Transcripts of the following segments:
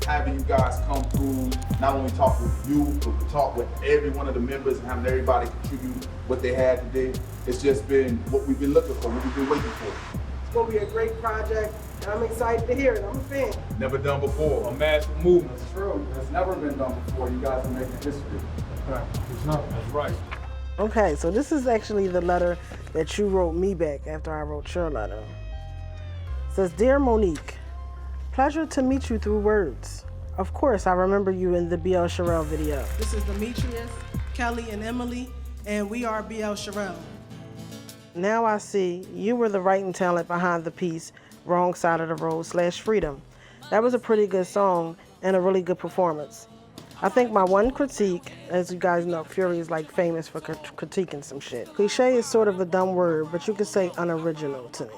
having you guys come through, not only talk with you, but talk with every one of the members and having everybody contribute what they had today. It's just been what we've been looking for, what we've been waiting for. It's gonna be a great project, and I'm excited to hear it. I'm a fan. Never done before. A massive movement. It's true. It's never been done before. You guys are making history. That's right. Okay, so this is actually the letter that you wrote me back after I wrote your letter. It says, Dear Monique, pleasure to meet you through words. Of course, I remember you in the BL Sherelle video. This is Demetrius, Kelly, and Emily, and we are BL Sherelle. Now I see you were the writing talent behind the piece, Wrong Side of the Road / Freedom. That was a pretty good song and a really good performance. I think my one critique, as you guys know, Fury is like famous for critiquing some shit. Cliche is sort of a dumb word, but you could say unoriginal to me.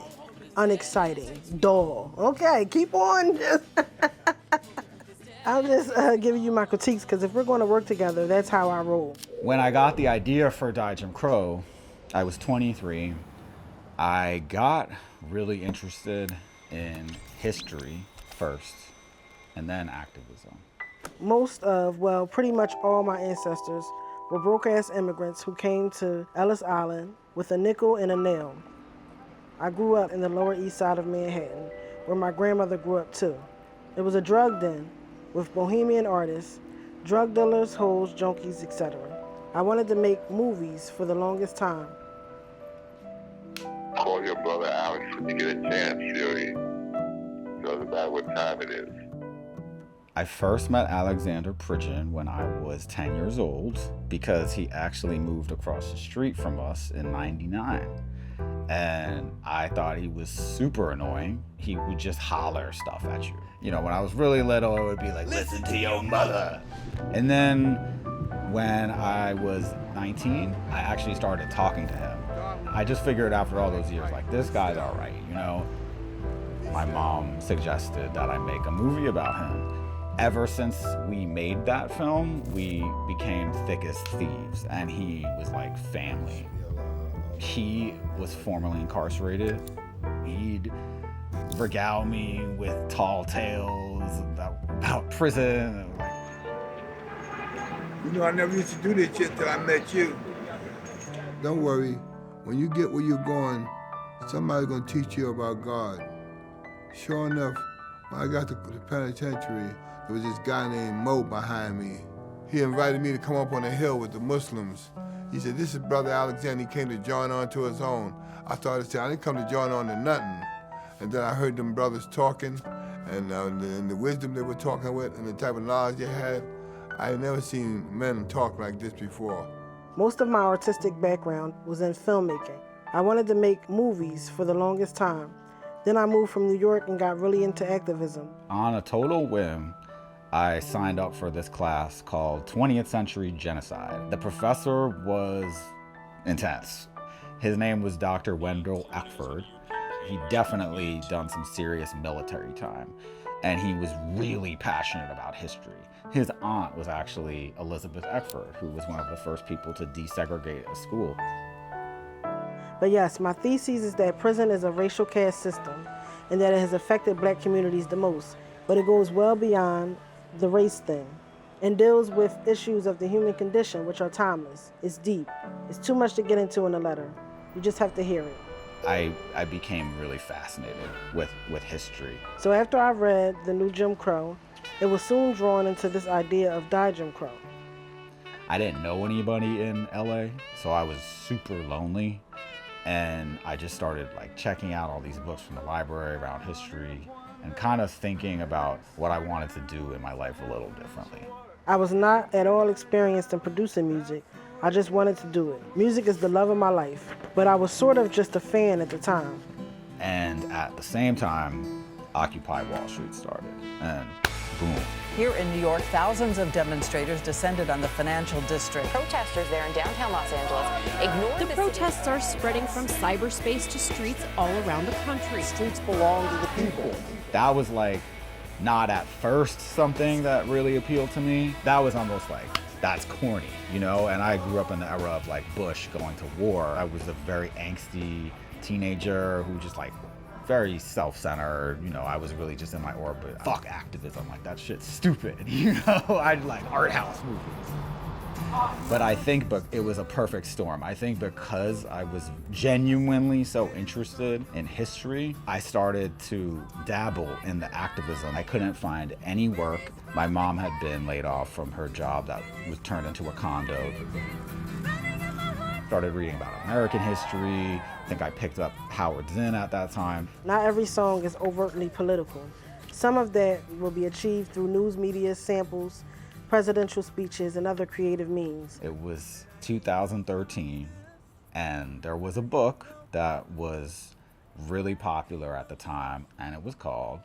Unexciting, dull. Okay, keep on. I'll just give you my critiques, because if we're going to work together, that's how I roll. When I got the idea for Die Jim Crow, I was 23. I got really interested in history first, and then activism. Most of, well, pretty much all my ancestors were broke-ass immigrants who came to Ellis Island with a nickel and a nail. I grew up in the Lower East Side of Manhattan, where my grandmother grew up too. It was a drug den with bohemian artists, drug dealers, hoes, junkies, etc. I wanted to make movies for the longest time. Call your brother Alex when you get a chance, Fury. Doesn't matter what time it is. I first met Alexander Pridgeon when I was 10 years old because he actually moved across the street from us in '99. And I thought he was super annoying. He would just holler stuff at you. You know, when I was really little, it would be like, listen to your mother. And then when I was 19, I actually started talking to him. I just figured after all those years, like, this guy's all right, you know? My mom suggested that I make a movie about him. Ever since we made that film, we became thick as thieves, and he was like family. He was formerly incarcerated. He'd regale me with tall tales about prison. You know, I never used to do this shit till I met you. Don't worry, when you get where you're going, somebody's gonna teach you about God. Sure enough, when I got to the penitentiary, there was this guy named Mo behind me. He invited me to come up on the hill with the Muslims. He said, this is Brother Alexander. He came to join on to his own. I started saying, I didn't come to join on to nothing. And then I heard them brothers talking, and the wisdom they were talking with, and the type of knowledge they had. I had never seen men talk like this before. Most of my artistic background was in filmmaking. I wanted to make movies for the longest time. Then I moved from New York and got really into activism. On a total whim, I signed up for this class called 20th Century Genocide. The professor was intense. His name was Dr. Wendell Eckford. He'd definitely done some serious military time, and he was really passionate about history. His aunt was actually Elizabeth Eckford, who was one of the first people to desegregate a school. But yes, my thesis is that prison is a racial caste system and that it has affected black communities the most, but it goes well beyond the race thing and deals with issues of the human condition, which are timeless. It's deep. It's too much to get into in a letter. You just have to hear it. I became really fascinated with history. So after I read the new Jim Crow, it was soon drawn into this idea of Die Jim Crow. I didn't know anybody in LA, so I was super lonely. And I just started like checking out all these books from the library around history and kind of thinking about what I wanted to do in my life a little differently. I was not at all experienced in producing music. I just wanted to do it. Music is the love of my life, but I was sort of just a fan at the time. And at the same time, Occupy Wall Street started, and boom. Here in New York, thousands of demonstrators descended on the financial district. Protesters there in downtown Los Angeles ignored the protests are spreading from cyberspace to streets all around the country. Streets belong to the people. That was like not at first something that really appealed to me. That was almost like, that's corny, you know? And I grew up in the era of like Bush going to war. I was a very angsty teenager who just like very self-centered. You know, I was really just in my orbit. Fuck activism, like that shit's stupid. You know, I'd like art house movies. But I think it was a perfect storm. I think because I was genuinely so interested in history, I started to dabble in the activism. I couldn't find any work. My mom had been laid off from her job that was turned into a condo. Started reading about American history. I think I picked up Howard Zinn at that time. Not every song is overtly political. Some of that will be achieved through news media samples, presidential speeches, and other creative means. It was 2013, and there was a book that was really popular at the time, and it was called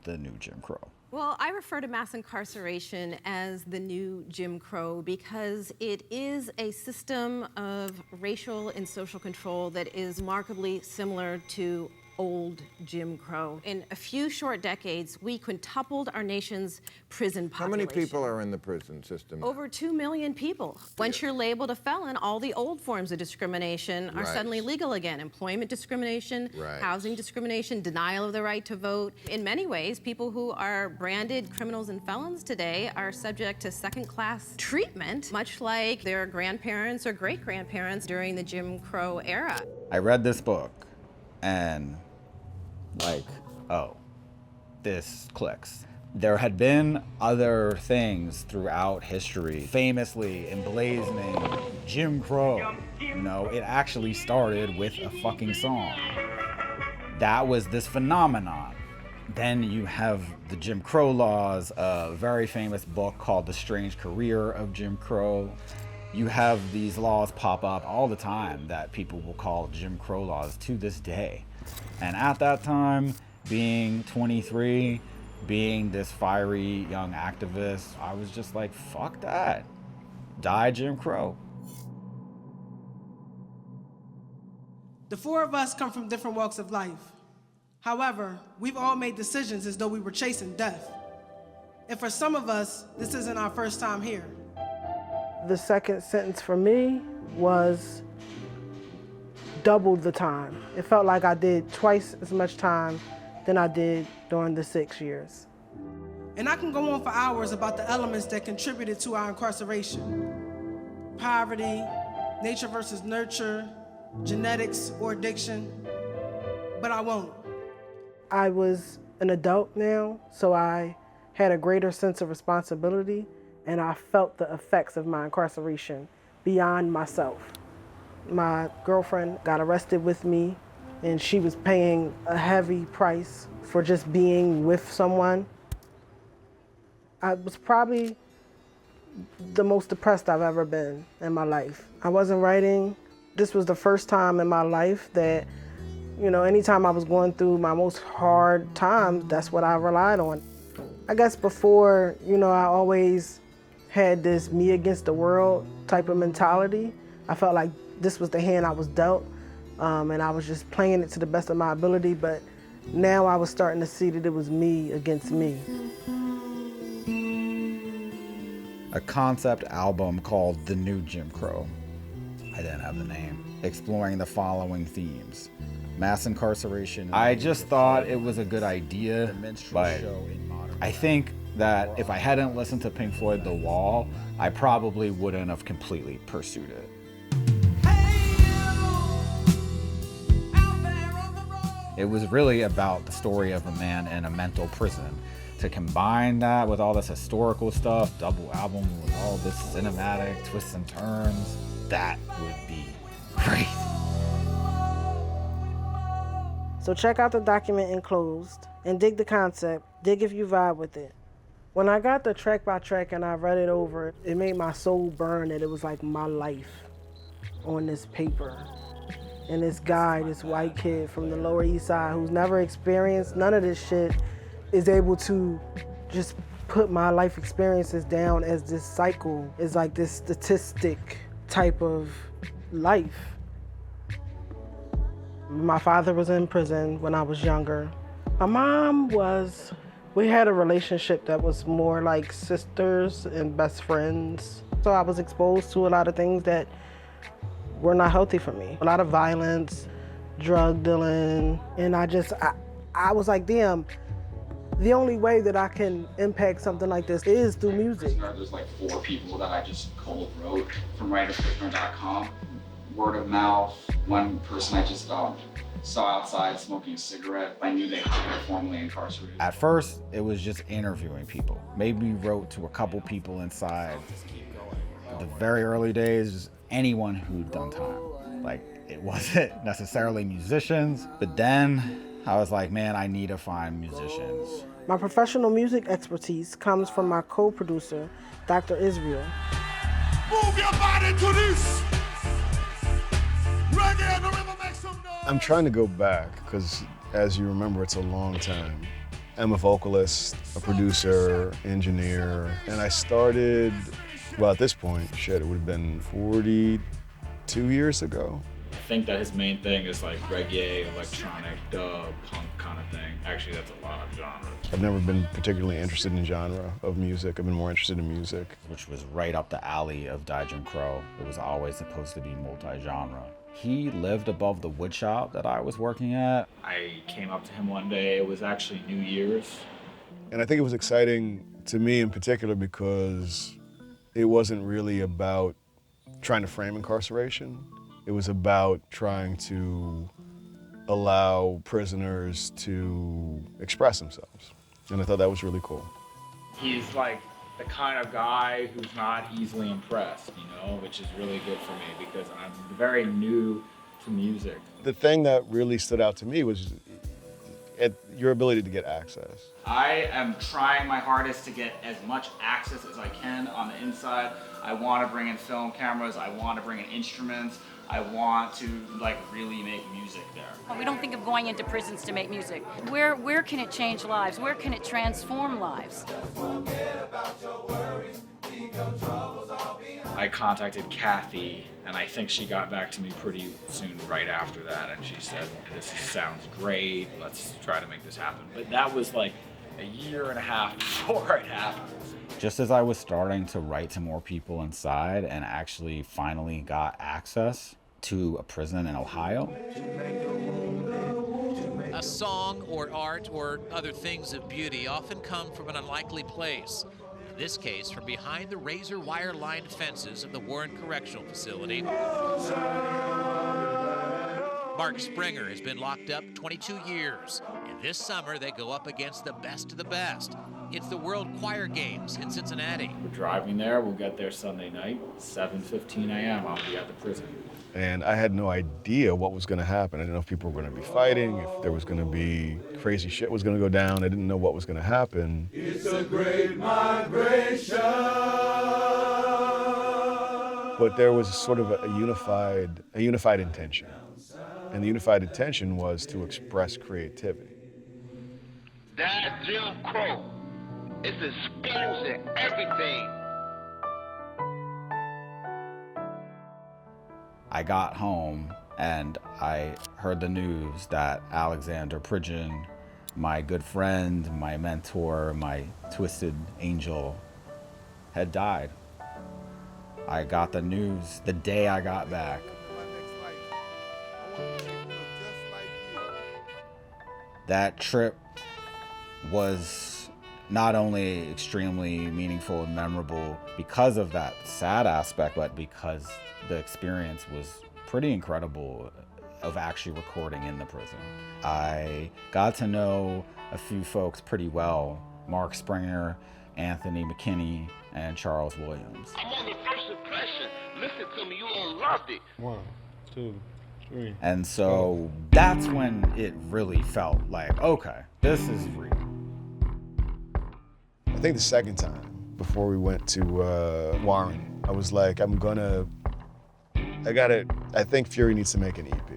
The New Jim Crow. Well, I refer to mass incarceration as the new Jim Crow because it is a system of racial and social control that is markedly similar to old Jim Crow. In a few short decades, we quintupled our nation's prison population. How many people are in the prison system? Over 2 million people. Once you're labeled a felon, all the old forms of discrimination are suddenly legal again. Employment discrimination, housing discrimination, denial of the right to vote. In many ways, people who are branded criminals and felons today are subject to second-class treatment, much like their grandparents or great-grandparents during the Jim Crow era. I read this book and like, oh, this clicks. There had been other things throughout history famously emblazoning Jim Crow. You know, it actually started with a fucking song. That was this phenomenon. Then you have the Jim Crow laws, a very famous book called The Strange Career of Jim Crow. You have these laws pop up all the time that people will call Jim Crow laws to this day. And at that time, being 23, being this fiery young activist, I was just like, fuck that. Die Jim Crow. The four of us come from different walks of life. However, we've all made decisions as though we were chasing death. And for some of us, this isn't our first time here. The second sentence for me was doubled the time. It felt like I did twice as much time than I did during the 6 years. And I can go on for hours about the elements that contributed to our incarceration. Poverty, nature versus nurture, genetics or addiction, but I won't. I was an adult now, so I had a greater sense of responsibility, and I felt the effects of my incarceration beyond myself. My girlfriend got arrested with me, and she was paying a heavy price for just being with someone. I was probably the most depressed I've ever been in my life. I wasn't writing. This was the first time in my life that, you know, anytime I was going through my most hard times, that's what I relied on. I guess before, you know, I always had this me against the world type of mentality. I felt like this was the hand I was dealt, and I was just playing it to the best of my ability, but now I was starting to see that it was me against me. A concept album called The New Jim Crow. I didn't have the name. Exploring the following themes. Mass incarceration. I just thought it was a good idea, but I think that if I hadn't listened to Pink Floyd The Wall, I probably wouldn't have completely pursued it. It was really about the story of a man in a mental prison. To combine that with all this historical stuff, double album with all this cinematic twists and turns, that would be crazy. So check out the document Enclosed and dig the concept. Dig if you vibe with it. When I got the track by track and I read it over, it made my soul burn that it was like my life on this paper. And this guy, this white kid from the Lower East Side who's never experienced none of this shit, is able to just put my life experiences down as this cycle. It's like this statistic type of life. My father was in prison when I was younger. My mom we had a relationship that was more like sisters and best friends. So I was exposed to a lot of things that were not healthy for me. A lot of violence, drug dealing, and I was like, damn, the only way that I can impact something like this is through music. There's like 4 people that I just cold wrote from writerprisoner.com. Word of mouth. One person I just saw outside smoking a cigarette. I knew they were formerly incarcerated. At first, it was just interviewing people. Maybe wrote to a couple people inside. The very early days, anyone who'd done time. Like, it wasn't necessarily musicians, but then I was like, man, I need to find musicians. My professional music expertise comes from my co-producer, Dr. Israel. Move your body to this. Reggae, the river makes some noise. I'm trying to go back, because as you remember, it's a long time. I'm a vocalist, a producer, engineer, and I started, well, at this point, shit, it would have been 42 years ago. I think that his main thing is like reggae, electronic, dub, punk kind of thing. Actually, that's a lot of genres. I've never been particularly interested in genre of music. I've been more interested in music. Which was right up the alley of Die Jim Crow. It was always supposed to be multi-genre. He lived above the wood shop that I was working at. I came up to him one day. It was actually New Year's. And I think it was exciting to me in particular because it wasn't really about trying to frame incarceration. It was about trying to allow prisoners to express themselves. And I thought that was really cool. He's like the kind of guy who's not easily impressed, you know, which is really good for me because I'm very new to music. The thing that really stood out to me was your ability to get access. I am trying my hardest to get as much access as I can on the inside. I want to bring in film cameras. I want to bring in instruments. I want to like really make music there. We don't think of going into prisons to make music. Where can it change lives? Where can it transform lives? I contacted Kathy, and I think she got back to me pretty soon right after that, and she said, this sounds great, let's try to make this happen. But that was like a year and a half before it happened. Just as I was starting to write to more people inside and actually finally got access to a prison in Ohio. A song or art or other things of beauty often come from an unlikely place. In this case, from behind the razor wire lined fences of the Warren Correctional Facility. Mark Springer has been locked up 22 years, and this summer they go up against the best of the best. It's the World Choir Games in Cincinnati. We're driving there, we'll get there Sunday night, 7:15 a.m. I'll be at the prison. And I had no idea what was going to happen. I didn't know if people were going to be fighting, if there was going to be crazy shit was going to go down. I didn't know what was going to happen. It's a great migration. But there was sort of a unified intention. And the unified intention was to express creativity. That Jim Crow is exposing everything. I got home and I heard the news that Alexander Pridgeon, my good friend, my mentor, my twisted angel, had died. I got the news the day I got back. That trip was not only extremely meaningful and memorable because of that sad aspect, but because the experience was pretty incredible of actually recording in the prison. I got to know a few folks pretty well: Mark Springer, Anthony McKinney, and Charles Williams. I'm on the first impression. Listen to me, you all loved it. 1, 2, 3. And so that's when it really felt like, okay, this is real. I think the second time, before we went to Warren, I was like, I think Fury needs to make an EP.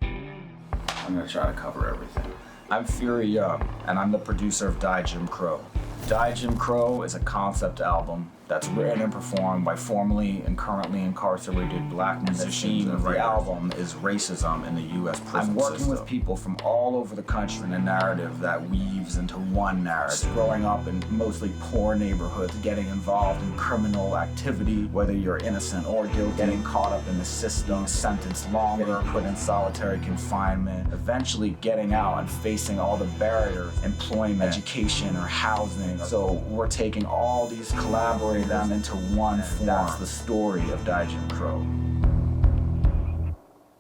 I'm gonna try to cover everything. I'm Fury Young, and I'm the producer of Die Jim Crow. Die Jim Crow is a concept album that's written and performed by formerly and currently incarcerated black musicians. The album is Racism in the U.S. Prison System. I'm working with people from all over the country in a narrative that weaves into one narrative. Growing up in mostly poor neighborhoods, getting involved in criminal activity, whether you're innocent or guilty, getting caught up in the system, sentenced longer, put in solitary confinement, eventually getting out and facing all the barriers, employment, education, or housing. So we're taking all these, collaborating them into one form. That's the story of Die Jim Crow.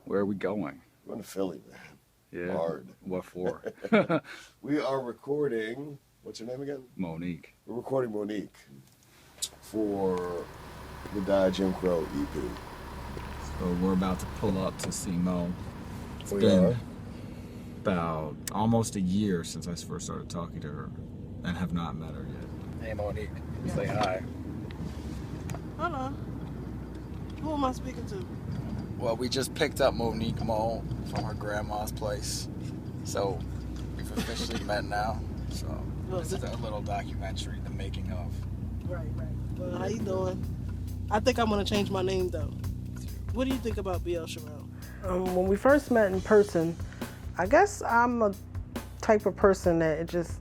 Where are we going? We're going to Philly, man. Yeah. Hard. What for? We are recording, what's your name again? Monique. We're recording Monique for the Die Jim Crow EP. So we're about to pull up to see Mo. It's We been are. about almost a year since I first started talking to her and have not met her yet. Hey, Monique. Say hi. Hello. Who am I speaking to? Well, we just picked up Monique Mo from her grandma's place. So we've officially met now. So this is a little documentary, the making of. Right. Well, how you doing? I think I'm gonna change my name though. What do you think about BL Sherelle? When we first met in person, I guess I'm a type of person that it just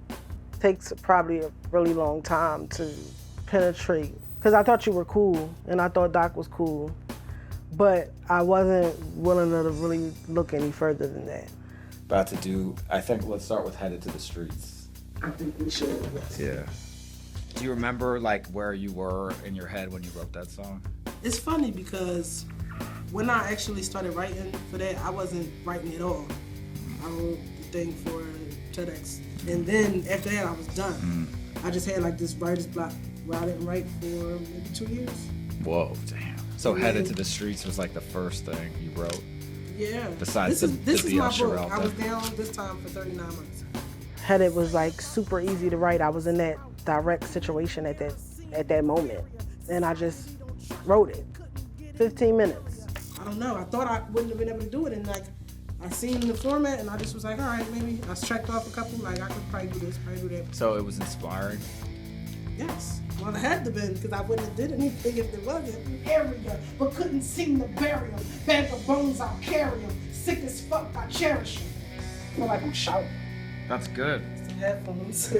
takes probably a really long time to penetrate. Because I thought you were cool, and I thought Doc was cool, but I wasn't willing to really look any further than that. About to do, I think let's start with Headed to the Streets. I think we should. Yeah. Do you remember like where you were in your head when you wrote that song? It's funny because when I actually started writing for that, I wasn't writing at all. I wrote the thing for TEDx. And then after that, I was done. I just had like this writer's block where I didn't write for maybe 2 years. Whoa, damn. So Headed to the Streets was like the first thing you wrote? Yeah. Besides this is the my BL book. Sherelle I was thing? down this time for 39 months. Headed was like super easy to write. I was in that direct situation at that moment. And I just wrote it. 15 minutes. I don't know. I thought I wouldn't have been able to do it. And like, I seen the format and I just was like, all right, maybe. I checked off a couple, like I could probably do this, probably do that. So it was inspiring? Yes. Well, it had to be because I wouldn't have did anything if it wasn't. Area, but couldn't seem to bury him. Bag of bones, I'll carry him. Sick as fuck, I cherish him. I feel like I'm shouting. That's good. Some headphones.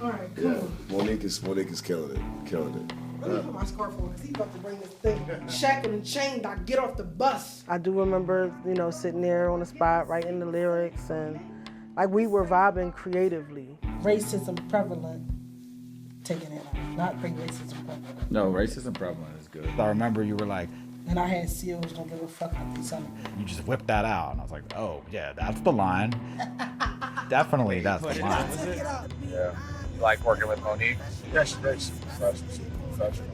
All right, cool. Monique is killing it. Let me put my scarf on. He's about to bring this thing. Shackled and chained, I get off the bus. I do remember, sitting there on the spot, writing the lyrics, and like we were vibing creatively. Racism prevalent. Taking it out. Not bring racism prevalent. No, racism prevalent is good. I remember you were like, And I had CEOs don't give a fuck about something. you just whipped that out. And I was like, oh, yeah, that's the line. Definitely, that's the line. Yeah. You like working with Monique? Yes, that's professional.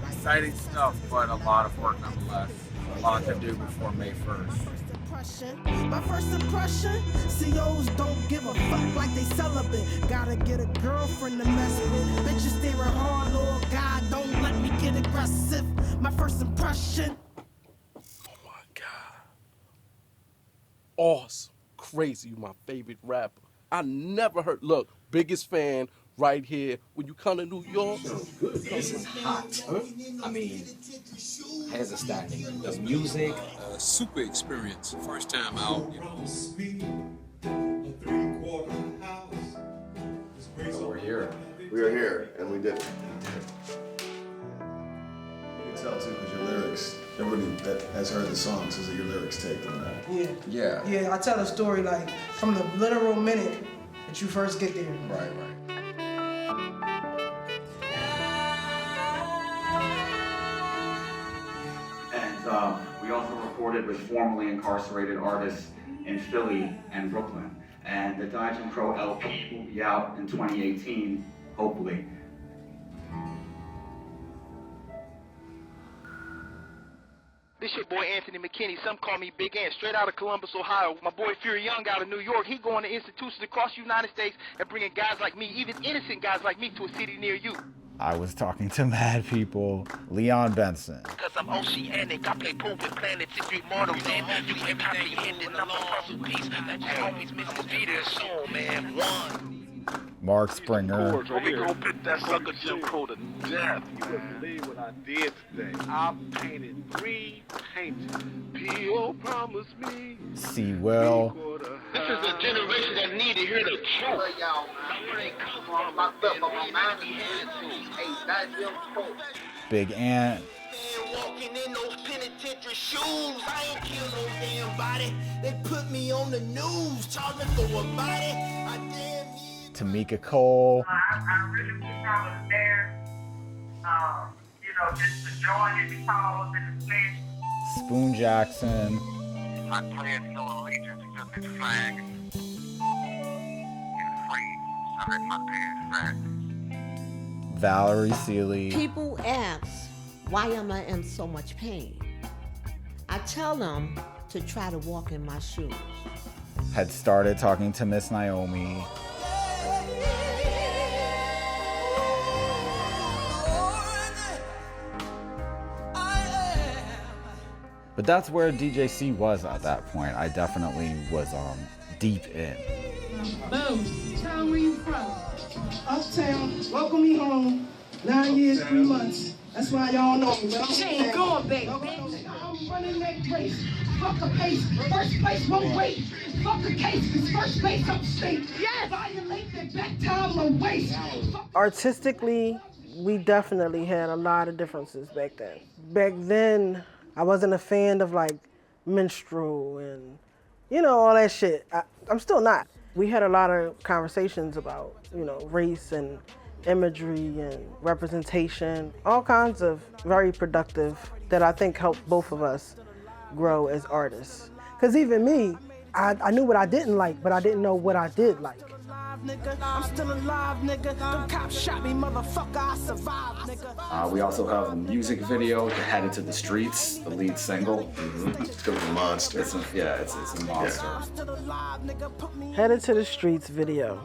Exciting stuff, but a lot of work nonetheless. A lot to do before May 1st. My first impression, CEOs don't give a fuck like they celibate. Gotta get a girlfriend to mess with. Bitches staring hard, Lord God, don't let me get aggressive. My first impression. Oh my God. Awesome. Crazy, you my favorite rapper. I never heard, look, biggest fan right here. When you come to New York. This is hot. I mean, has a standing. The music, super experience. First time out, So we're here. We are here, and we did it. You can tell too, because your lyrics, everybody that has heard the song says that your lyrics take them back. Yeah. Yeah, I tell a story like from the literal minute that you first get there. Right. And we also recorded with formerly incarcerated artists in Philly and Brooklyn. And the Die Jim Crow LP will be out in 2018, hopefully. This your boy Anthony McKinney. Some call me Big Ant, straight out of Columbus, Ohio. My boy Fury Young out of New York. He going to institutions across the United States and bringing guys like me, even innocent guys like me, to a city near you. I was talking to mad people. Leon Benson. Cause I'm oceanic, I play pool with planets if you mortals and you can't comprehend it. I'm a puzzle piece that you always miss the beat of the soul, man. One. Mark Springer. We gonna put that sucker Jim Crow to death. You wouldn't believe what I did today. I painted 3 paintings. P.O. promised me. C. Will. This is the generation that need to hear the truth. Where they come from, my Big Ant. Walking in those penitentiary shoes, I ain't killed no damn body. They put me on the news, charged me for a body. I damn Tamika Cole. I really wish I was there, just to join in the cause and the flesh. Spoon Jackson. I pledge no allegiance to this flag and free. I let my pants back. Valerie Seeley. People ask, why am I in so much pain? I tell them to try to walk in my shoes. Had started talking to Miss Naomi. But that's where DJC was at that point. I definitely was deep in. Boom. Tell me where you from. Uptown. Welcome me home. 9 years, 3 months. That's why y'all know me. But I'm ain't going, baby. I'm running that race. Fuck a pace. First place won't wait. Fuck a case. Cause first base up state. Yes. Violate that back time no waste. Artistically, we definitely had a lot of differences back then. Back then, I wasn't a fan of like minstrel and, all that shit. I'm still not. We had a lot of conversations about, race and imagery and representation, all kinds of very productive that I think helped both of us grow as artists. Because even me, I knew what I didn't like, but I didn't know what I did like. I'm still alive, nigga. Them cops shot me, motherfucker. I survived, nigga. We also have a music video, Headed to the Streets, the lead single. It's a monster. It's a monster. Headed to the Streets video.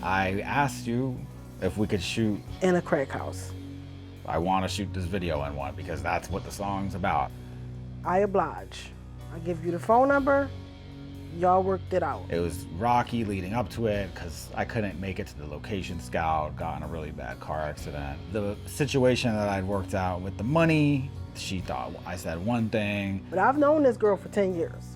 I asked you if we could shoot in a crack house. I want to shoot this video in one because that's what the song's about. I oblige. I give you the phone number. Y'all worked it out. It was rocky leading up to it because I couldn't make it to the location scout, got in a really bad car accident. The situation that I'd worked out with the money, she thought I said one thing. But I've known this girl for 10 years.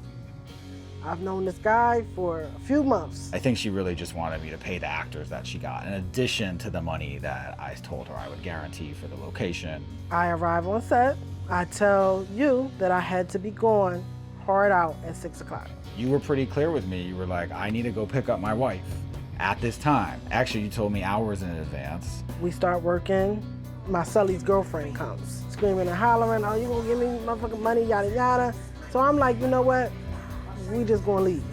I've known this guy for a few months. I think she really just wanted me to pay the actors that she got, in addition to the money that I told her I would guarantee for the location. I arrive on set. I tell you that I had to be gone hard out at 6 o'clock. You were pretty clear with me. You were like, I need to go pick up my wife at this time. Actually, you told me hours in advance. We start working. My Sully's girlfriend comes, screaming and hollering, oh, you gonna give me motherfucking money, yada, yada. So I'm like, you know what? We just gonna leave.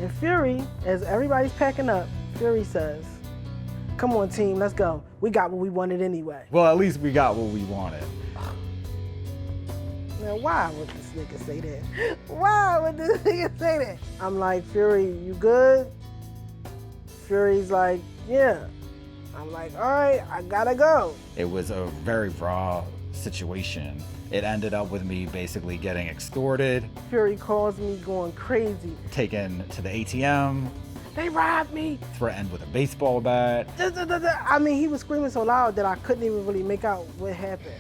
And Fury, as everybody's packing up, Fury says, come on team, let's go. We got what we wanted anyway. Well, at least we got what we wanted. Now, why would this nigga say that? Why would this nigga say that? I'm like, Fury, you good? Fury's like, yeah. I'm like, all right, I gotta go. It was a very raw situation. It ended up with me basically getting extorted. Fury calls me going crazy. Taken to the ATM. They robbed me. Threatened with a baseball bat. I mean, he was screaming so loud that I couldn't even really make out what happened.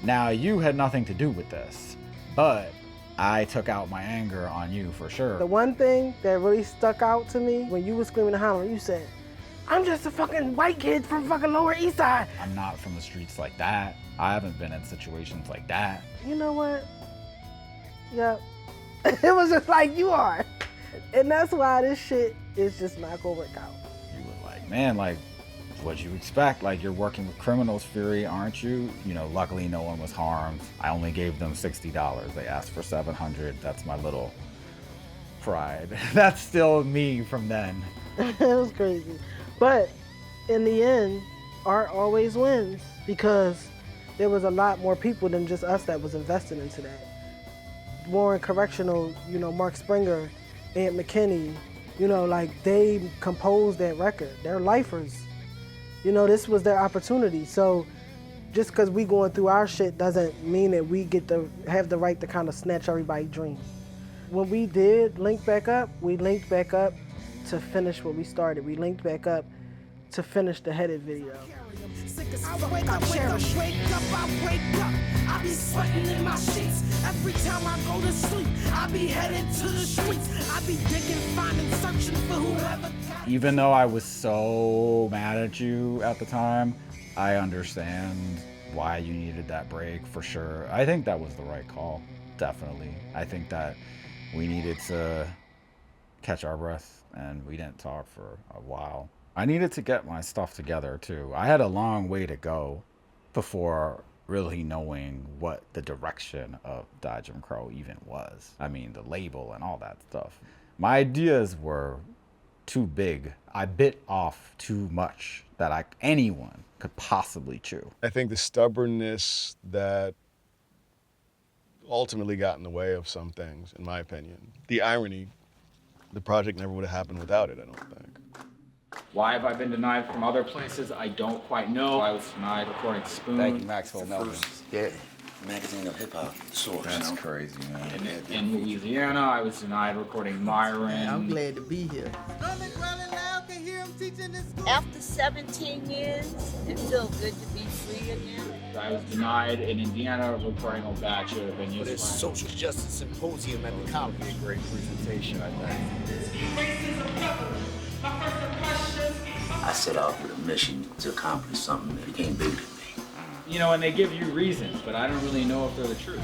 Now, you had nothing to do with this, but I took out my anger on you for sure. The one thing that really stuck out to me, when you were screaming and hollering, you said, I'm just a fucking white kid from fucking Lower East Side. I'm not from the streets like that. I haven't been in situations like that. You know what? Yep. It was just like you are. And that's why this shit is just not gonna work out. You were like, man, like, what'd you expect? Like, you're working with criminals, Fury, aren't you? You know, luckily no one was harmed. I only gave them $60. They asked for $700. That's my little pride. That's still me from then. It was crazy. But in the end, art always wins because there was a lot more people than just us that was invested into that. Warren Correctional, you know, Mark Springer, Aunt McKinney, you know, like they composed that record. They're lifers. You know, this was their opportunity. So just because we going through our shit doesn't mean that we get to have the right to kind of snatch everybody's dream. When we did link back up, we linked back up to finish what we started. We linked back up to finish the Headed video. I wake up, I be sweating in my sheets. Every time I go to sleep, I be headed to the streets. I be digging, finding, searching for whoever. Even though I was so mad at you at the time, I understand why you needed that break for sure. I think that was the right call, definitely. I think that we needed to catch our breath and we didn't talk for a while. I needed to get my stuff together too. I had a long way to go before really knowing what the direction of Die Jim Crow even was. I mean, the label and all that stuff. My ideas were too big. I bit off too much that anyone could possibly chew. I think the stubbornness that ultimately got in the way of some things, in my opinion. The irony, the project never would have happened without it, I don't think. Why have I been denied from other places? I don't quite know. I was denied recording Spoon. Thank you, Maxwell Melvin. Yeah, magazine of hip hop source. That's crazy, man. In Louisiana, I was denied recording Myron. I'm glad to be here. After 17 years, it feels good to be free again. I was denied in Indiana recording Old Bachelor of For this social justice symposium at the college. Great presentation, I think. I set out with a mission to accomplish something that became bigger than me. You know, and they give you reasons, but I don't really know if they're the truth.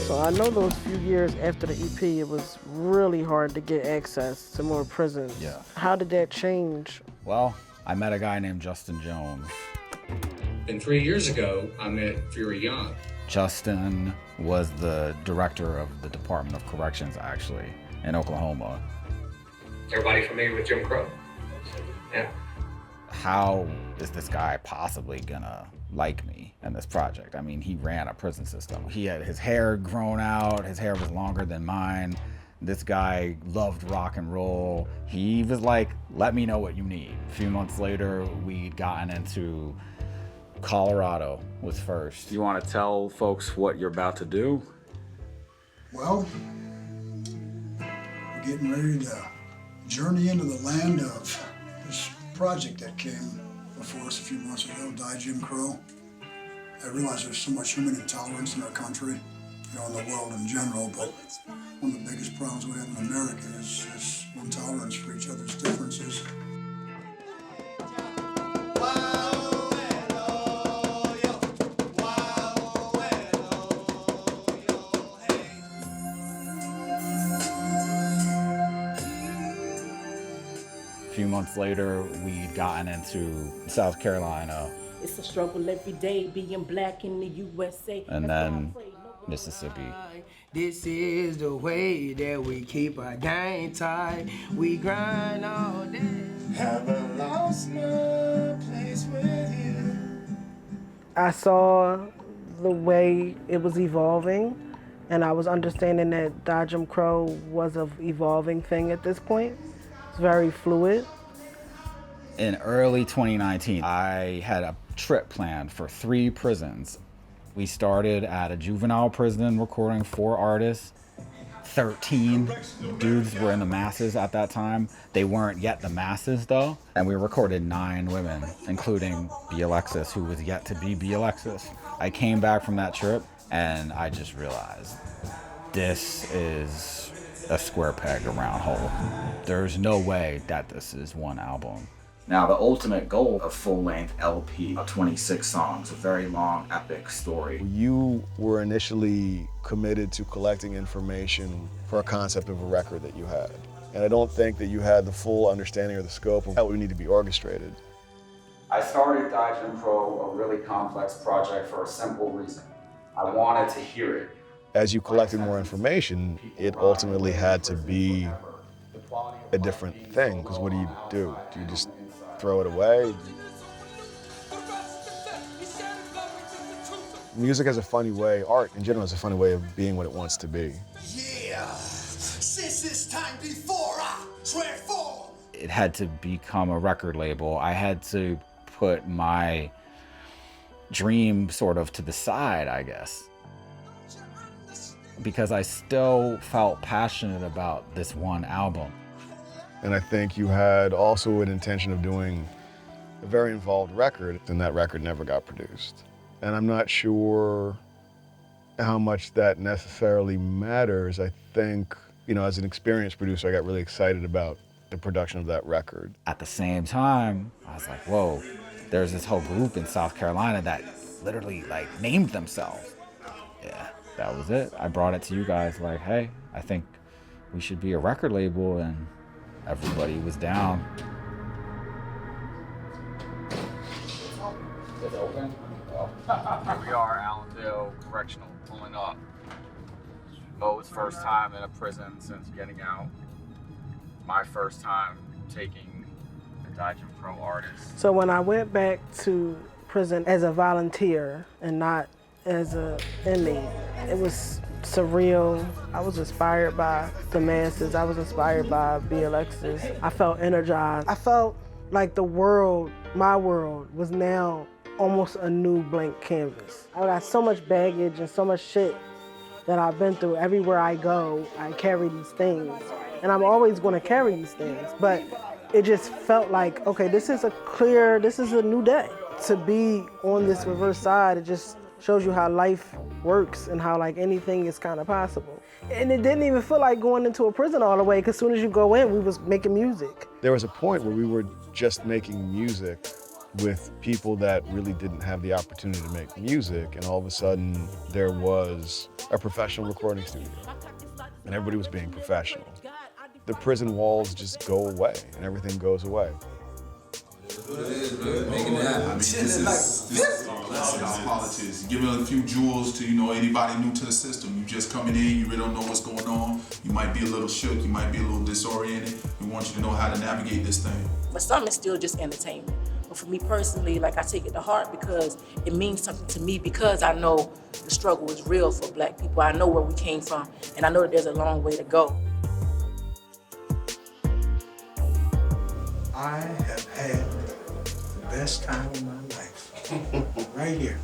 So I know those few years after the EP, it was really hard to get access to more prisons. Yeah. How did that change? Well, I met a guy named Justin Jones. And 3 years ago, I met Fury Young. Justin was the director of the Department of Corrections, actually, in Oklahoma. Everybody familiar with Jim Crow? Yeah. How is this guy possibly gonna like me in this project? I mean, he ran a prison system. He had his hair grown out, his hair was longer than mine. This guy loved rock and roll. He was like, let me know what you need. A few months later, we'd gotten into Colorado was first. You want to tell folks what you're about to do? Well, we're getting ready to journey into the land of this project that came before us a few months ago, Die Jim Crow. I realize there's so much human intolerance in our country, in the world in general, but one of the biggest problems we have in America is this intolerance for each other's differences. A few months later, we'd gotten into South Carolina. It's a struggle every day being black in the USA. And then Mississippi. This is the way that we keep our game tight. We grind all day. Haven't lost my place with you. I saw the way it was evolving, and I was understanding that Die Jim Crow was an evolving thing at this point. It's very fluid. In early 2019, I had a trip planned for 3 prisons. We started at a juvenile prison recording 4 artists. 13 dudes were in the masses at that time. They weren't yet the masses though. And we recorded 9 women, including B. Alexis, who was yet to be B. Alexis. I came back from that trip and I just realized this is a square peg, a round hole. There's no way that this is one album. Now, the ultimate goal of full-length LP of 26 songs, a very long, epic story. You were initially committed to collecting information for a concept of a record that you had. And I don't think that you had the full understanding or the scope of how it would need to be orchestrated. I started Die Jim Crow, a really complex project, for a simple reason. I wanted to hear it. As you collected more information, it ultimately had to be a different thing, because what do? Do you just throw it away? Music has a funny way, art in general has a funny way of being what it wants to be. Yeah, since this time before I transform. It had to become a record label. I had to put my dream sort of to the side, I guess. because I still felt passionate about this one album. And I think you had also an intention of doing a very involved record, and that record never got produced. And I'm not sure how much that necessarily matters. I think, you know, as an experienced producer, I got really excited about the production of that record. At the same time, I was like, whoa, there's this whole group in South Carolina that literally like named themselves. Yeah, that was it. I brought it to you guys like, hey, I think we should be a record label, and everybody was down. Is it open? Oh. Here we are, Allendale Correctional, pulling up. Mo's first time in a prison since getting out. My first time taking a Die Jim Crow artist. So when I went back to prison as a volunteer and not as an inmate, it was surreal. I was inspired by the masses. I was inspired by BLX's. I felt energized. I felt like the world, my world, was now almost a new blank canvas. I got so much baggage and so much shit that I've been through. Everywhere I go, I carry these things. And I'm always going to carry these things. But it just felt like, okay, this is a new day. To be on this reverse side, it just shows you how life works and how like anything is kind of possible. And it didn't even feel like going into a prison all the way, because as soon as you go in, we was making music. There was a point where we were just making music with people that really didn't have the opportunity to make music, and all of a sudden there was a professional recording studio and everybody was being professional. The prison walls just go away and everything goes away. Making it happen. I mean, this is less about politics. Giving a few jewels to, you know, anybody new to the system. You just coming in, you really don't know what's going on. You might be a little shook, you might be a little disoriented. We want you to know how to navigate this thing. But some is still just entertainment. But for me personally, like, I take it to heart because it means something to me, because I know the struggle is real for Black people. I know where we came from, and I know that there's a long way to go. I have had the best time of my life. Right here.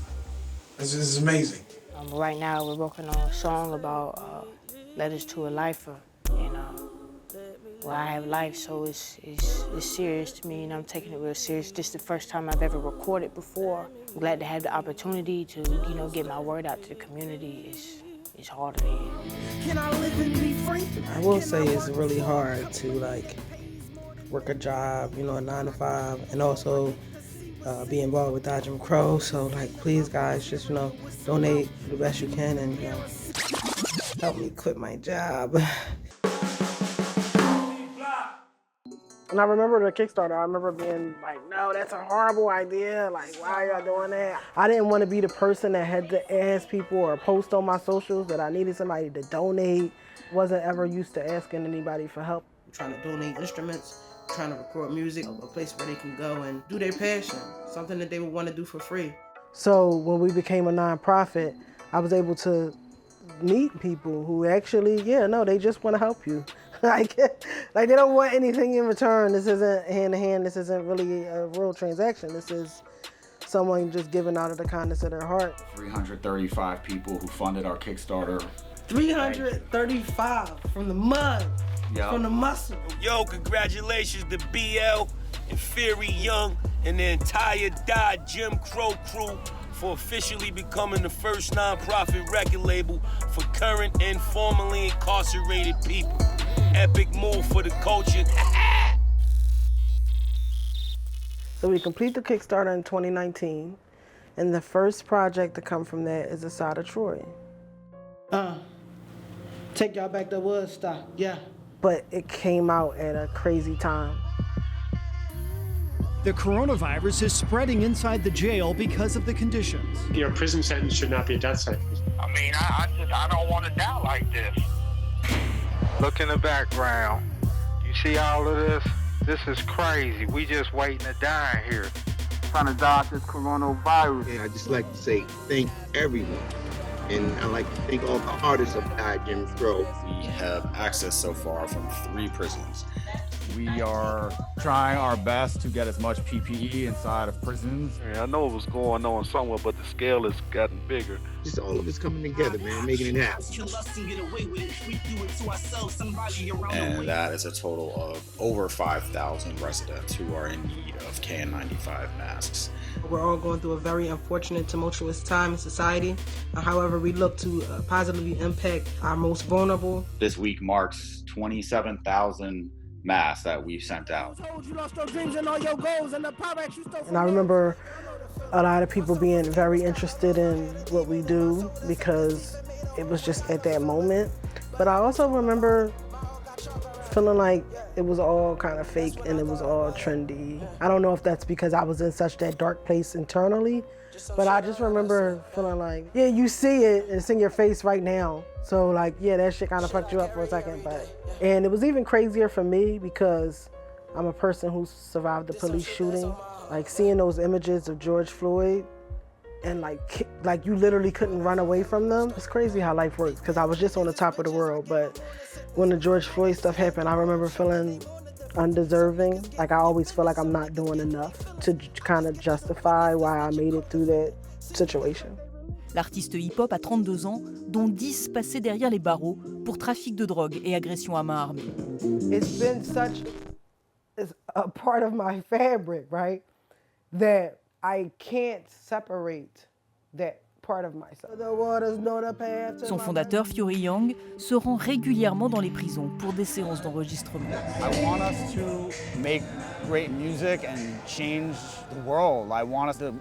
This is amazing. Right now we're working on a song about letters to a lifer. And well, I have life, so it's serious to me, and I'm taking it real serious. This is the first time I've ever recorded before. I'm glad to have the opportunity to, you know, get my word out to the community. It's hard to hear. Can I live and be free? I will say it's really hard to like work a job, you know, a 9 to 5, and also be involved with Die Jim Crow. So like, please guys, just, you know, donate the best you can, and, you know, help me quit my job. And I remember the Kickstarter, I remember being like, no, that's a horrible idea. Like, why are y'all doing that? I didn't want to be the person that had to ask people or post on my socials that I needed somebody to donate. Wasn't ever used to asking anybody for help. I'm trying to donate instruments, trying to record music, a place where they can go and do their passion, something that they would want to do for free. So when we became a nonprofit, I was able to meet people who actually, they just want to help you. like they don't want anything in return. This isn't hand-to-hand. This isn't really a real transaction. This is someone just giving out of the kindness of their heart. 335 people who funded our Kickstarter. 335 from the mud, from the muscle. Yo, congratulations to BL and Fury Young and the entire Die Jim Crow crew for officially becoming the first nonprofit record label for current and formerly incarcerated people. Epic move for the culture. So we complete the Kickstarter in 2019, and the first project to come from that is Assata Troy. Take y'all back to Woodstock, yeah. But it came out at a crazy time. The coronavirus is spreading inside the jail because of the conditions. Your prison sentence should not be a death sentence. I mean, I don't want to die like this. Look in the background. You see all of this? This is crazy. We just waiting to die in here. Trying to dodge this coronavirus. And I just like to say thank everyone. And I like to thank all the artists of Die Jim Crow. We have access so far from 3 prisons. We are trying our best to get as much PPE inside of prisons. Yeah, I know it was going on somewhere, but the scale has gotten bigger. Just all of us coming together, man, making it happen. And that is a total of over 5,000 residents who are in need of KN95 masks. We're all going through a very unfortunate, tumultuous time in society. However, we look to positively impact our most vulnerable. This week marks 27,000 masks that we've sent out. And I remember a lot of people being very interested in what we do because it was just at that moment. But I also remember feeling like it was all kind of fake and it was all trendy. I don't know if that's because I was in such that dark place internally, but I just remember feeling like, yeah, you see it, it's in your face right now. So like, yeah, that shit kind of fucked you up for a second. And it was even crazier for me because I'm a person who survived the police shooting. Like seeing those images of George Floyd and like you literally couldn't run away from them. It's crazy how life works because I was just on the top of the world, but when the George Floyd stuff happened, I remember feeling undeserving. Like I always feel like I'm not doing enough to kind of justify why I made it through that situation. L'artiste hip-hop a 32 ans, dont 10 passés derrière les barreaux pour trafic de drogue et agression à main armée. It's been such a part of my fabric, right, that I can't separate that part of myself. The waters know the path to Son fondateur, Fury Young, se rend régulièrement dans les prisons pour des séances d'enregistrement. I want us to make great music and change the world. I want us to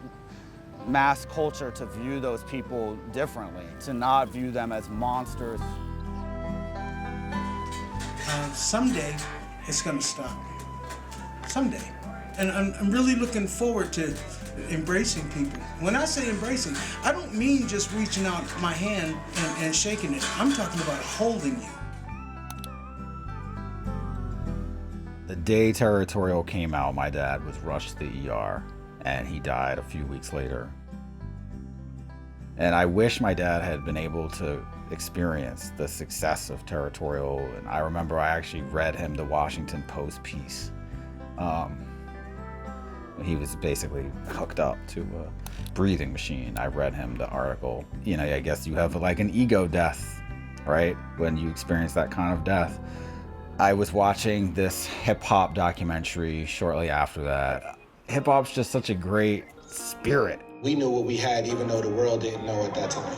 mass culture to view those people differently, to not view them as monsters. Someday, it's gonna stop. Someday. And I'm really looking forward to embracing people. When I say embracing, I don't mean just reaching out my hand and shaking it. I'm talking about holding you. The day Territorial came out, my dad was rushed to the ER and he died a few weeks later. And I wish my dad had been able to experience the success of Territorial. And I remember I actually read him the Washington Post piece. He was basically hooked up to a breathing machine. I read him the article. You know, I guess you have like an ego death, right? When you experience that kind of death. I was watching this hip hop documentary shortly after that. Hip hop's just such a great spirit. We knew what we had even though the world didn't know at that time.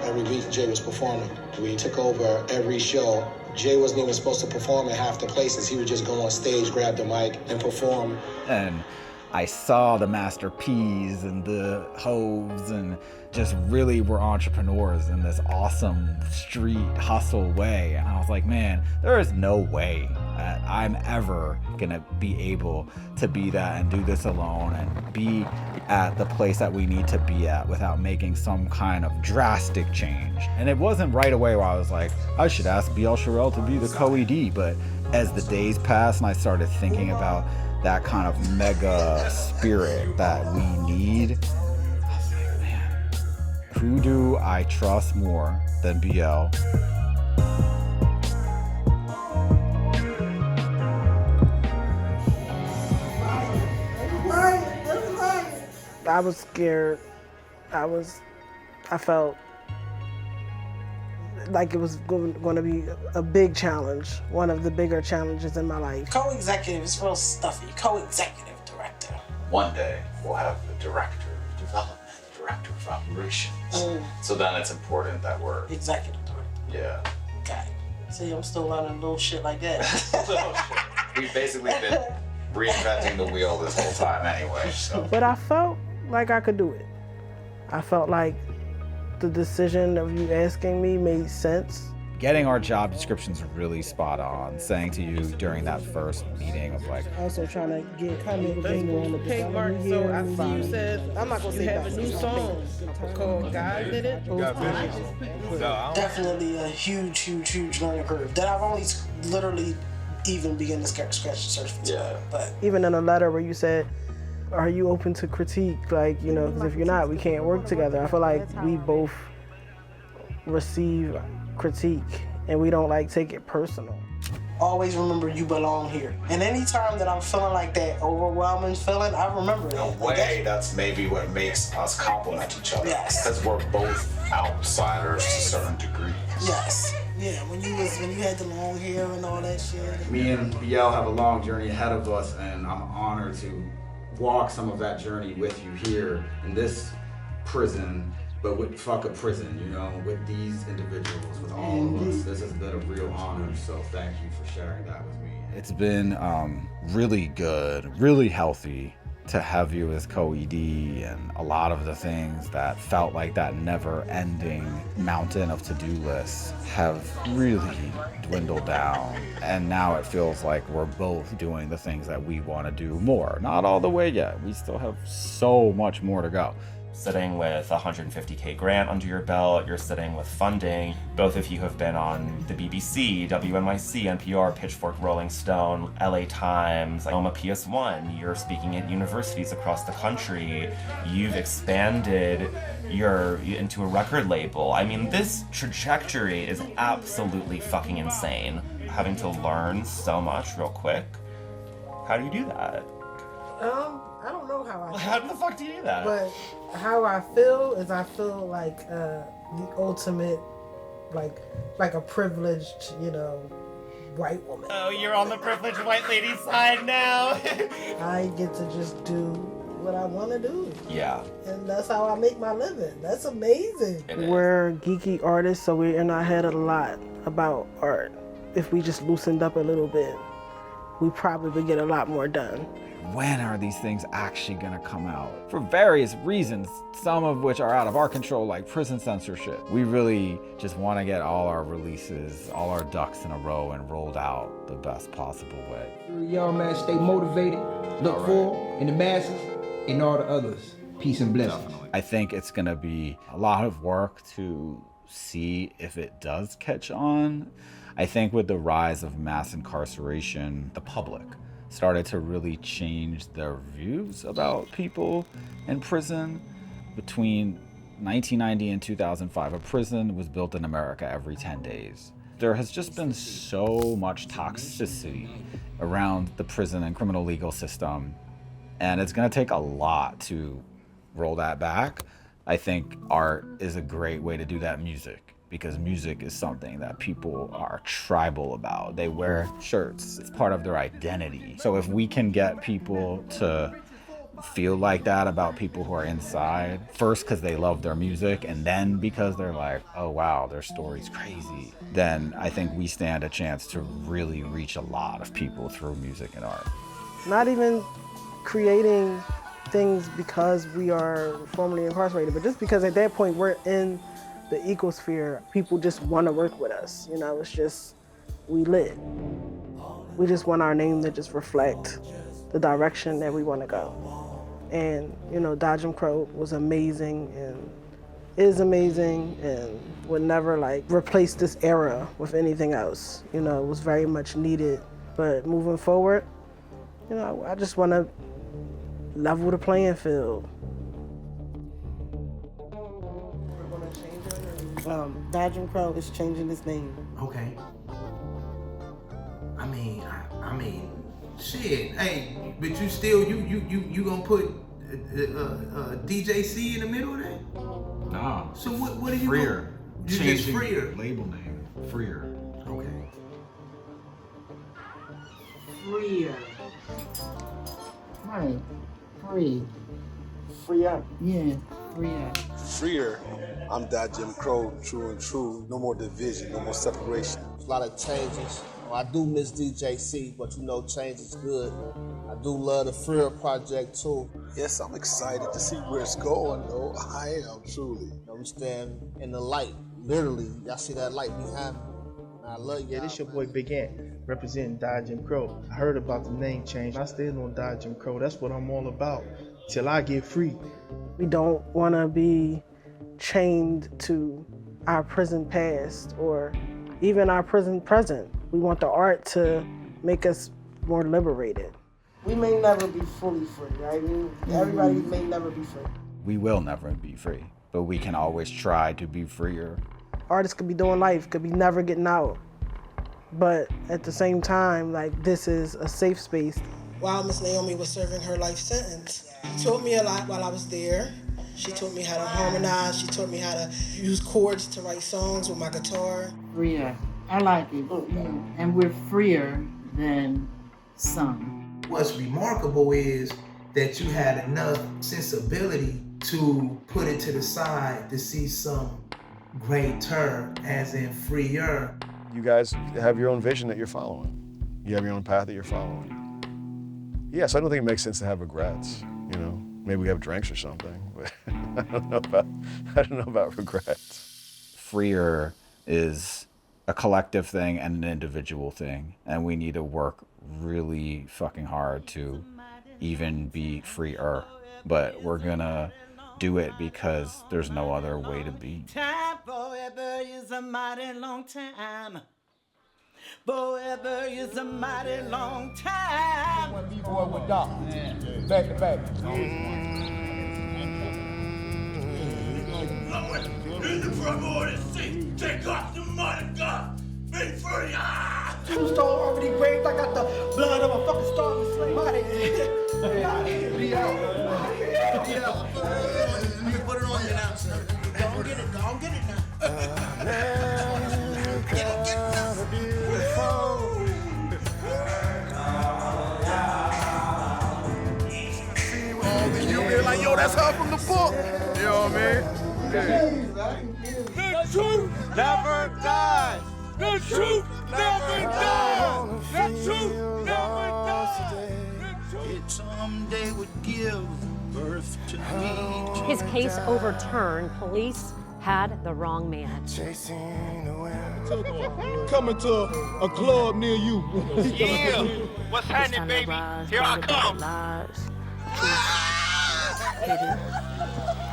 Every week Jay was performing. We took over every show. Jay wasn't even supposed to perform at half the places. He would just go on stage, grab the mic, and perform. And I saw the Master P's and the Hoves and just really were entrepreneurs in this awesome street hustle way. And I was like, man, there is no way that I'm ever gonna be able to be that and do this alone and be at the place that we need to be at without making some kind of drastic change. And it wasn't right away where I was like, I should ask BL Cherrelle to be the co-ED, but as the days passed and I started thinking about that kind of mega spirit that we need, I was like, man, who do I trust more than BL? I was scared. I felt like it was going to be a big challenge, one of the bigger challenges in my life. Co-executive is real stuffy. Co-executive director. One day we'll have the director of development, director of operations. So then it's important that we're executive director. Yeah. Okay. See, I'm still learning little shit like that. We've basically been reinventing the wheel this whole time anyway. So. But I felt like I could do it. I felt like the decision of you asking me made sense. Getting our job descriptions really spot on, saying to you during that first meeting of like... Also trying to get kind of angle on the development here. So I see you said, I'm not gonna say you have a new song called God Did It. Definitely a huge learning curve that I've only literally even begun to scratch the surface. Yeah. But even in a letter where you said, are you open to critique? Like, you know, because if you're not, we can't work together. I feel like we both receive critique and we don't like take it personal. always remember you belong here. And anytime that I'm feeling like that overwhelming feeling, I remember In a way, that's maybe what makes us complement each other. Yes. Because we're both outsiders to a certain degree. Yes. Yeah, when you had the long hair and all that shit. Me and BL have a long journey ahead of us, and I'm honored to walk some of that journey with you here in this prison, but with fuck a prison, you know, with these individuals, with all of us. This has been a real honor, so thank you for sharing that with me. It's been really good, really healthy to have you as co-ED, and a lot of the things that felt like that never-ending mountain of to-do lists have really dwindled down. And now it feels like we're both doing the things that we want to do more. Not all the way yet. We still have so much more to go. Sitting with a $150K grant under your belt, you're sitting with funding. Both of you have been on the BBC, WNYC, NPR, Pitchfork, Rolling Stone, LA Times, OMA PS1. You're speaking at universities across the country. You've expanded into a record label. I mean, this trajectory is absolutely fucking insane. Having to learn so much real quick. How do you do that? I don't know how I feel. How the fuck do you do that? But how I feel is I feel like the ultimate, like a privileged, you know, white woman. Oh, you're on the privileged white lady side now. I get to just do what I want to do. Yeah. And that's how I make my living. That's amazing. We're geeky artists, so we're in our head a lot about art. If we just loosened up a little bit, we probably would get a lot more done. When are these things actually gonna come out? For various reasons, some of which are out of our control, like prison censorship. We really just wanna get all our releases, all our ducks in a row and rolled out the best possible way. Y'all, man, stay motivated, look forward, and the masses, and all the others. Peace and blessings. Definitely. I think it's gonna be a lot of work to see if it does catch on. I think with the rise of mass incarceration, the public started to really change their views about people in prison. Between 1990 and 2005, a prison was built in America every 10 days. There has just been so much toxicity around the prison and criminal legal system, and it's gonna take a lot to roll that back. I think art is a great way to do that, music. Because music is something that people are tribal about. They wear shirts, it's part of their identity. So if we can get people to feel like that about people who are inside, first because they love their music, and then because they're like, oh wow, their story's crazy, then I think we stand a chance to really reach a lot of people through music and art. Not even creating things because we are formerly incarcerated, but just because at that point we're in the ecosphere, people just want to work with us. You know, it's just, we lit. We just want our name to just reflect the direction that we want to go. And, you know, Die Jim Crow was amazing and is amazing and would never like replace this era with anything else. You know, it was very much needed. But moving forward, you know, I just want to level the playing field. Die Jim Crow is changing his name. Okay. I mean, shit. Hey, but you still you gonna put DJ C in the middle of that? No. So what are you? Freer. You Changing just freer. Label name. Freer. Okay. Freer. Right. Free. Free up. Yeah. Free up. Freer. I'm Die Jim Crow, true and true. No more division, no more separation. A lot of changes. I do miss DJ C, but you know, change is good. I do love the Freer project too. Yes, I'm excited to see where it's going, though. I am, truly. I'm standing in the light, literally. Y'all see that light behind me? I love you. Yeah, this your boy Big Ant, representing Die Jim Crow. I heard about the name change. I stand on Die Jim Crow. That's what I'm all about, till I get free. We don't want to be chained to our prison past or even our prison present. We want the art to make us more liberated. We may never be fully free, right? Everybody may never be free. We will never be free, but we can always try to be freer. Artists could be doing life, could be never getting out. but at the same time, like, this is a safe space. While Miss Naomi was serving her life sentence, she taught me a lot while I was there. She taught me how to harmonize. She taught me how to use chords to write songs with my guitar. Freer. I like it. And we're freer than some. What's remarkable is that you had enough sensibility to put it to the side to see some greater, as in freer. You guys have your own vision that you're following. You have your own path that you're following. Yes, I don't think it makes sense to have regrets. You know, maybe we have drinks or something, but I don't know about regrets. Freer is a collective thing and an individual thing, and we need to work really fucking hard to even be freer. But we're gonna do it because there's no other way to be. Time forever is a mighty long time. Forever is a mighty long time. When B-boy with Doc, back to back. In the primordial sea, take off the mother god, be free. Tombstone over the grave, I got the blood of a fucking star and slave. Be out. Let me put it on you now, sir. Go get it now. Get it. You be like, yo, that's her from the book. You know what I mean? The truth never dies. The truth never dies. The truth never dies. It someday would give birth to me. His case overturned. Police had the wrong man. Coming to a club near you. Yeah. What's happening, baby? Here I come. Hidden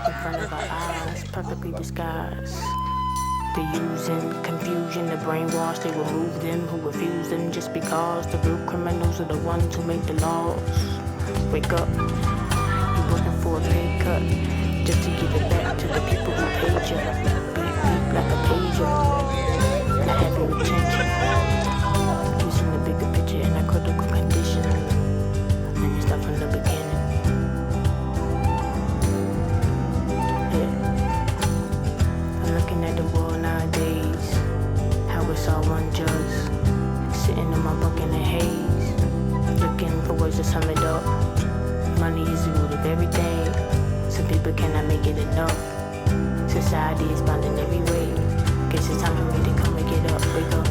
in front of our eyes, perfectly disguised. The using, confusion, the brainwash, they remove them who refuse them just because the real criminals are the ones who make the laws. Wake up, you're working for a pay cut just to give it back to the people who paid you. Beat like a pager, I have your attention. Using the bigger picture in a critical condition. And you start from the beginning. Looking at the world nowadays, how it's all unjust. Sitting in my book in the haze, looking for ways to sum it up. Money is the root of everything. Some people cannot make it enough. Society is bound in every way. Guess it's time for me to come and get up, wake up.